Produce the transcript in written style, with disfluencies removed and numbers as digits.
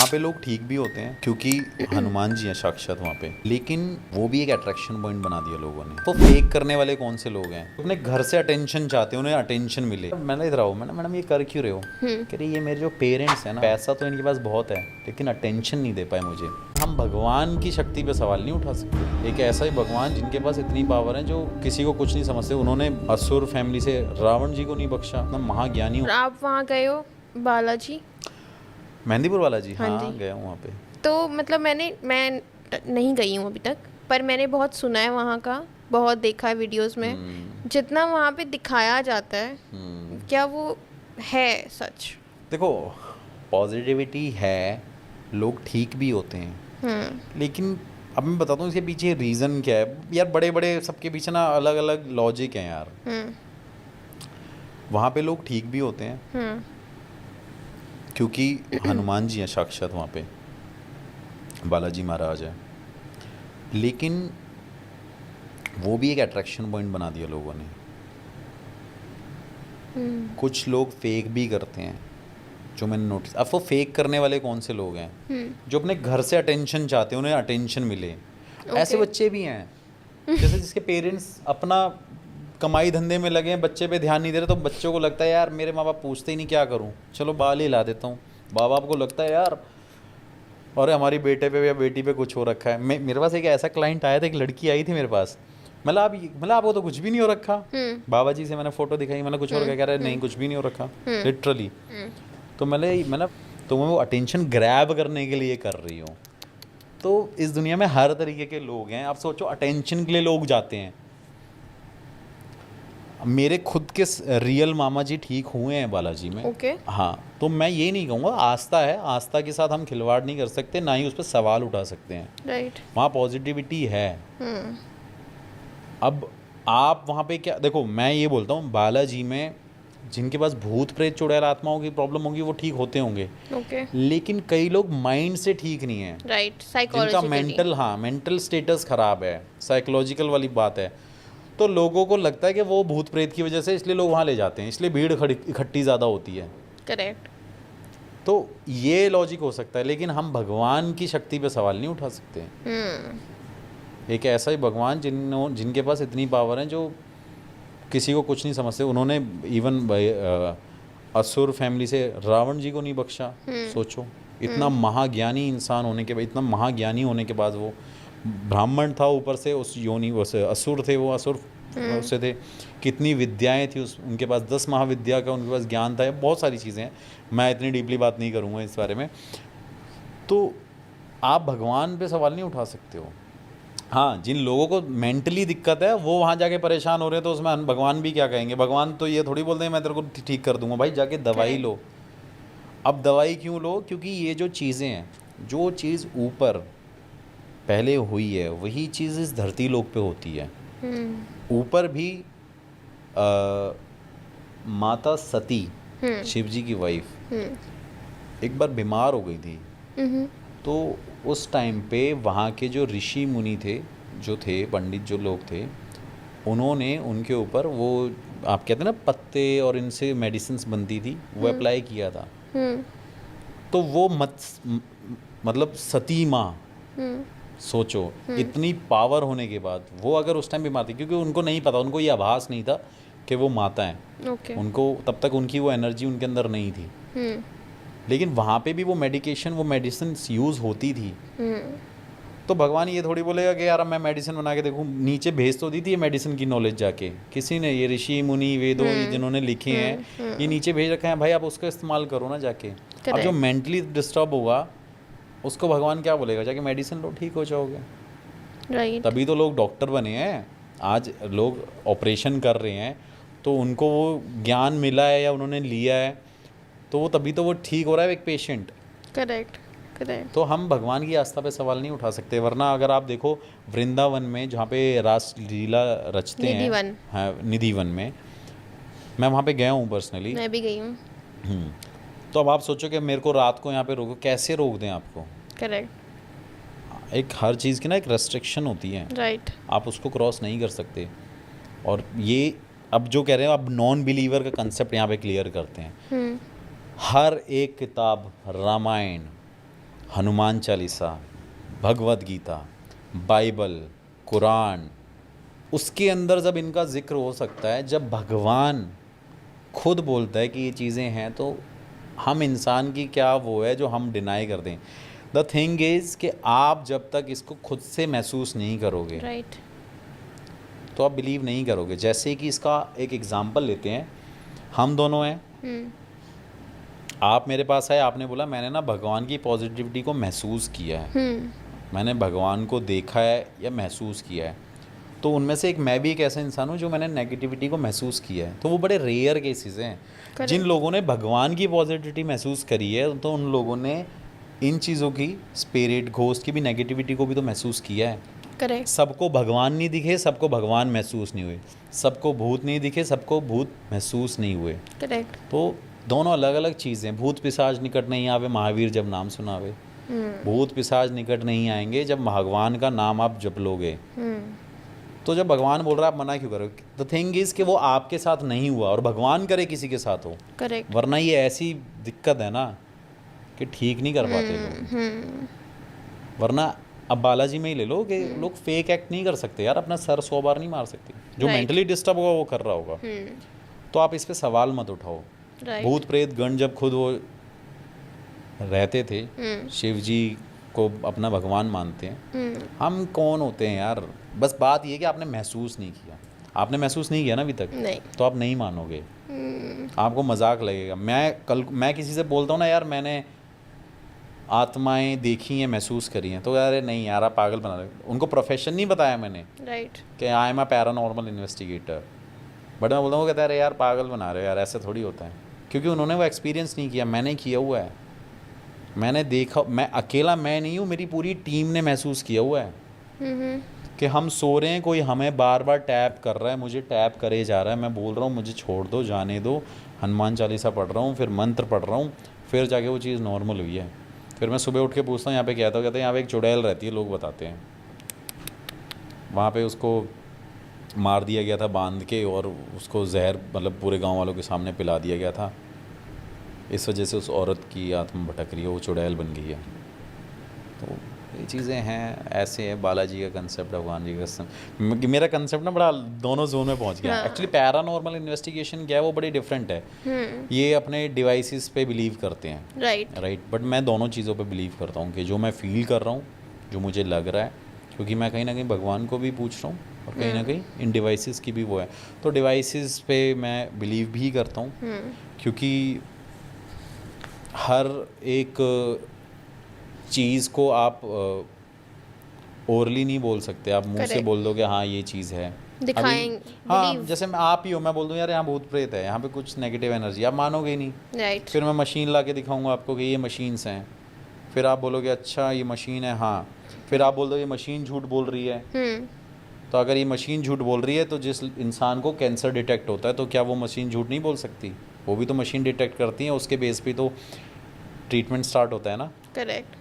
वहाँ पे लोग ठीक भी होते हैं क्योंकि हनुमान जी हैं साक्षात वहाँ पे, लेकिन वो भी एक अट्रैक्शन पॉइंट बना दिया लोगों ने। तो फेक करने वाले कौन से लोग हैं? अपने घर से अटेंशन चाहते हैं, उन्हें अटेंशन मिले। मैंने इधर आओ, मैंने मैडम ये कर क्यों रहे हो? कह रही ये मेरे जो पेरेंट्स हैं ना, पैसा तो इनके पास बहुत है लेकिन अटेंशन नहीं दे पाए मुझे। हम भगवान की शक्ति पे सवाल नहीं उठा सकते। एक ऐसा ही भगवान जिनके पास इतनी पावर है जो किसी को कुछ नहीं समझते। उन्होंने असुर फैमिली से रावण जी को नहीं बख्शा, इतना महाज्ञानी। आप वहाँ गए हो बालाजी? मेहंदीपुर वाला जी, हाँ हाँ जी। गया हूँ वहाँ पे। तो मतलब मैं नहीं गई हूँ अभी तक, पर मैंने बहुत सुना है वहाँ का, बहुत देखा है वीडियोस में। जितना वहाँ पे दिखाया जाता है, क्या वो है सच? देखो, पॉजिटिविटी है, लोग ठीक भी होते हैं, लेकिन अब मैं बताता हूँ इसके पीछे रीज़न क्या है यार। बड़े बड़े सबके पीछे ना अलग अलग लॉजिक हैं यार। वहाँ पे लोग ठीक भी होते हैं क्योंकि हनुमान जी हैं साक्षात वहाँ पे, बालाजी महाराज है, लेकिन वो भी एक अट्रैक्शन पॉइंट बना दिया लोगों ने। कुछ लोग फेक भी करते हैं जो मैंने नोटिस। अब वो फेक करने वाले कौन से लोग हैं? जो अपने घर से अटेंशन चाहते हैं, उन्हें अटेंशन मिले। ऐसे बच्चे भी हैं जैसे जिसके पेरेंट्स अपना कमाई धंधे में लगे हैं, बच्चे पे ध्यान नहीं दे रहे, तो बच्चों को लगता है यार मेरे माँ बाप पूछते ही नहीं, क्या करूँ, चलो बाल ही ला देता हूँ। माँ बाप को लगता है यार और हमारी बेटे पे या बेटी पे कुछ हो रखा है। मेरे पास एक ऐसा क्लाइंट आया था, एक लड़की आई थी मेरे पास, मतलब आपको तो कुछ भी नहीं हो रखा। बाबा जी से मैंने फोटो दिखाई, मैंने कुछ हो रखा, कह रहा है नहीं कुछ भी नहीं हो रखा लिटरली। तो मैंने तो मैं वो अटेंशन ग्रैब करने के लिए कर रही हूँ। तो इस दुनिया में हर तरीके के लोग हैं। आप सोचो, अटेंशन के लिए लोग जाते हैं। मेरे खुद के रियल मामा जी ठीक हुए हैं बालाजी में। हाँ, तो मैं ये नहीं कहूँगा, आस्था है, आस्था के साथ हम खिलवाड़ नहीं कर सकते, ना ही उस पर सवाल उठा सकते हैं। राइट। वहाँ पॉजिटिविटी है। अब आप वहाँ पे क्या देखो, मैं ये बोलता हूँ बालाजी में जिनके पास भूत प्रेत चुड़ैल आत्माओं की प्रॉब्लम होगी वो ठीक होते होंगे, लेकिन कई लोग माइंड से ठीक नहीं है। राइट, जिनका मेंटल स्टेटस खराब है, साइकोलॉजिकल वाली बात है। तो लोगों को लगता है कि वो भूत प्रेत की वजह से, इसलिए लोग वहाँ ले जाते हैं, इसलिए भीड़ इकट्ठी ज़्यादा होती है। करेक्ट। तो ये लॉजिक हो सकता है, लेकिन हम भगवान की शक्ति पे सवाल नहीं उठा सकते। एक ऐसा ही भगवान जिनके पास इतनी पावर है जो किसी को कुछ नहीं समझते। उन्होंने इवन असुर फैमिली से रावण जी को नहीं बख्शा। सोचो, इतना महाज्ञानी इंसान होने के बाद, इतना महाज्ञानी होने के बाद, वो ब्राह्मण था, ऊपर से उस योनि असुर थे, वो असुर उससे थे। कितनी विद्याएं थी उनके पास, 10 महाविद्या का उनके पास ज्ञान था, बहुत सारी चीज़ें हैं। मैं इतनी डीपली बात नहीं करूँगा इस बारे में। तो आप भगवान पे सवाल नहीं उठा सकते हो। हाँ, जिन लोगों को मेंटली दिक्कत है वो वहाँ जाके परेशान हो रहे हैं, तो उसमें भगवान भी क्या कहेंगे? भगवान तो ये थोड़ी बोलते हैं मैं तेरे को ठीक कर दूंगा। भाई जाके दवाई लो। अब दवाई क्यों लो? क्योंकि ये जो चीज़ें हैं, जो चीज़ ऊपर पहले हुई है वही चीज़ इस धरती लोक पे होती है। ऊपर भी माता सती, शिव जी की वाइफ, एक बार बीमार हो गई थी। तो उस टाइम पे वहाँ के जो ऋषि मुनि थे, जो थे पंडित, जो लोग थे, उन्होंने उनके ऊपर वो आप कहते हैं ना पत्ते और इनसे मेडिसिन्स बनती थी, वो अप्लाई किया था। तो वो मतलब सती माँ, सोचो इतनी पावर होने के बाद वो अगर उस टाइम बीमार थी, क्योंकि उनको नहीं पता, उनको ये आभास नहीं था कि वो माता हैं। उनको तब तक उनकी वो एनर्जी उनके अंदर नहीं थी। लेकिन वहाँ पे भी वो मेडिसिन यूज़ होती थी। तो भगवान ये थोड़ी बोलेगा कि यार मैं मेडिसिन बना के देखूँ। नीचे भेज तो दी थी ये मेडिसिन की नॉलेज जाके किसी ने, ये ऋषि मुनि वेदों जिन्होंने लिखे हैं, ये नीचे भेज रखे हैं, भाई आप उसका इस्तेमाल करो ना जाके। अब जो मेंटली डिस्टर्ब होगा उसको भगवान क्या बोलेगा? जाके मेडिसिन लो, ठीक हो जाओगे। राइट। तभी तो लोग डॉक्टर बने हैं। आज लोग ऑपरेशन कर रहे हैं तो उनको वो ज्ञान मिला है या उन्होंने लिया है, तो वो तभी तो वो ठीक हो रहा है एक पेशेंट। करेक्ट। तो हम भगवान की आस्था पे सवाल नहीं उठा सकते। वरना अगर आप देखो वृंदावन में जहाँ पे रास लीला रचते हैं, हाँ निधिवन में, मैं वहाँ पे गया हूँ पर्सनली। मैं भी गई हूँ। तो अब आप सोचो कि मेरे को रात को यहाँ पे रोको, कैसे रोक दें आपको? करेक्ट। एक हर चीज़ की ना एक रेस्ट्रिक्शन होती है। राइट। आप उसको क्रॉस नहीं कर सकते। और ये अब जो कह रहे हैं, अब नॉन बिलीवर का कंसेप्ट यहाँ पे क्लियर करते हैं। हर एक किताब, रामायण, हनुमान चालीसा, भगवत गीता, बाइबल, कुरान, उसके अंदर जब इनका जिक्र हो सकता है, जब भगवान खुद बोलता है कि ये चीज़ें हैं, तो हम इंसान की क्या वो है जो हम डिनाई कर दें। द थिंग इज़ कि आप जब तक इसको खुद से महसूस नहीं करोगे राइट। तो आप बिलीव नहीं करोगे। जैसे कि इसका एक एग्जांपल लेते हैं, हम दोनों हैं, आप मेरे पास आए, आपने बोला मैंने ना भगवान की पॉजिटिविटी को महसूस किया है, मैंने भगवान को देखा है या महसूस किया है, तो उनमें से एक मैं भी एक ऐसा इंसान हूँ जो मैंने नेगेटिविटी को महसूस किया है। तो वो बड़े रेयर केसेस हैं। जिन लोगों ने भगवान की पॉजिटिविटी महसूस करी है, तो उन लोगों ने इन चीज़ों की, स्पिरिट, घोस्ट की भी नेगेटिविटी को भी तो महसूस किया है। करेक्ट। सबको भगवान नहीं दिखे, सबको भगवान महसूस नहीं हुए, सबको भूत नहीं दिखे, सबको भूत महसूस नहीं हुए। करेक्ट। तो दोनों अलग अलग चीज़ें। भूत पिशाच निकट नहीं आवे महावीर जब नाम सुनावे। भूत पिशाच निकट नहीं आएंगे जब भगवान का नाम आप जप लोगे। तो जब भगवान बोल रहा है आप मना क्यों करोगे? द थिंग इज कि वो आपके साथ नहीं हुआ और भगवान करे किसी के साथ हो। करेक्ट। वरना ये ऐसी दिक्कत है ना कि ठीक नहीं कर पाते लोग। वरना अब बालाजी में ही ले लो कि लोग फेक एक्ट नहीं कर सकते यार, अपना सर 100 बार नहीं मार सकते। जो मेंटली डिस्टर्ब होगा वो कर रहा होगा। तो आप इस पे सवाल मत उठाओ। भूत प्रेत गण जब खुद वो रहते थे, शिव जी को अपना भगवान मानते हैं, हम कौन होते हैं यार? बस बात ये कि आपने महसूस नहीं किया। आपने महसूस नहीं किया ना अभी तक, नहीं। तो आप नहीं मानोगे, आपको मजाक लगेगा। मैं किसी से बोलता हूँ ना यार मैंने आत्माएं देखी हैं, महसूस करी हैं, तो यार नहीं यार आप पागल बना रहे हो। उनको प्रोफेशन नहीं बताया मैंने, राइट, कि I am a paranormal investigator, but मैं बोलता हूँ कहता है अरे यार पागल बना रहे हो यार, ऐसे थोड़ी होता है। क्योंकि उन्होंने वो एक्सपीरियंस नहीं किया, मैंने किया हुआ है, मैंने देखा। मैं अकेला मैं नहीं हूँ, मेरी पूरी टीम ने महसूस किया हुआ है कि हम सो रहे हैं, कोई हमें बार बार टैप कर रहा है, मुझे टैप करे जा रहा है, मैं बोल रहा हूँ मुझे छोड़ दो, जाने दो, हनुमान चालीसा पढ़ रहा हूँ, फिर मंत्र पढ़ रहा हूँ, फिर जाके वो चीज़ नॉर्मल हुई है। फिर मैं सुबह उठ के पूछता हूँ यहाँ पे क्या था, कहते हैं यहाँ पे एक चुड़ैल रहती है, लोग बताते हैं वहाँ पे उसको मार दिया गया था बांध के, और उसको जहर मतलब पूरे गांव वालों के सामने पिला दिया गया था। इस वजह से उस औरत की आत्मा भटक रही है, वो चुड़ैल बन गई है। तो ये चीज़ें हैं, ऐसे है बालाजी का कंसेप्ट, भगवान जी का कंसेप्ट। मेरा कंसेप्ट ना बड़ा दोनों जोन में पहुंच गया। एक्चुअली पैरानॉर्मल इन्वेस्टिगेशन क्या है वो बड़ी डिफरेंट है। ये अपने डिवाइसेस पे बिलीव करते हैं, राइट, बट मैं दोनों चीज़ों पे बिलीव करता हूँ कि जो मैं फील कर रहा हूँ, जो मुझे लग रहा है, क्योंकि मैं कहीं ना कहीं भगवान को भी पूछ रहा हूँ और कहीं ना कहीं इन डिवाइसेस की भी वो है। तो डिवाइसेस पे मैं बिलीव भी करता हूँ, क्योंकि हर एक चीज़ को आप ओरली नहीं बोल सकते, आप मुंह से बोल दो कि हाँ ये चीज़ है, दिखाएंगे। हाँ, जैसे मैं आप ही हो, मैं बोल दूँ यार यहाँ भूत प्रेत है, यहाँ पे कुछ नेगेटिव एनर्जी, आप मानोगे ही नहीं, राइट। फिर मैं मशीन ला के दिखाऊंगा आपको कि ये मशीन्स हैं, फिर आप बोलोगे अच्छा ये मशीन है, हाँ, फिर आप बोल दो ये मशीन झूठ बोल रही है। तो अगर ये मशीन झूठ बोल रही है, तो जिस इंसान को कैंसर डिटेक्ट होता है, तो क्या वो मशीन झूठ नहीं बोल सकती? वो भी तो मशीन डिटेक्ट करती है, उसके बेस पे तो ट्रीटमेंट स्टार्ट होता है ना। करेक्ट।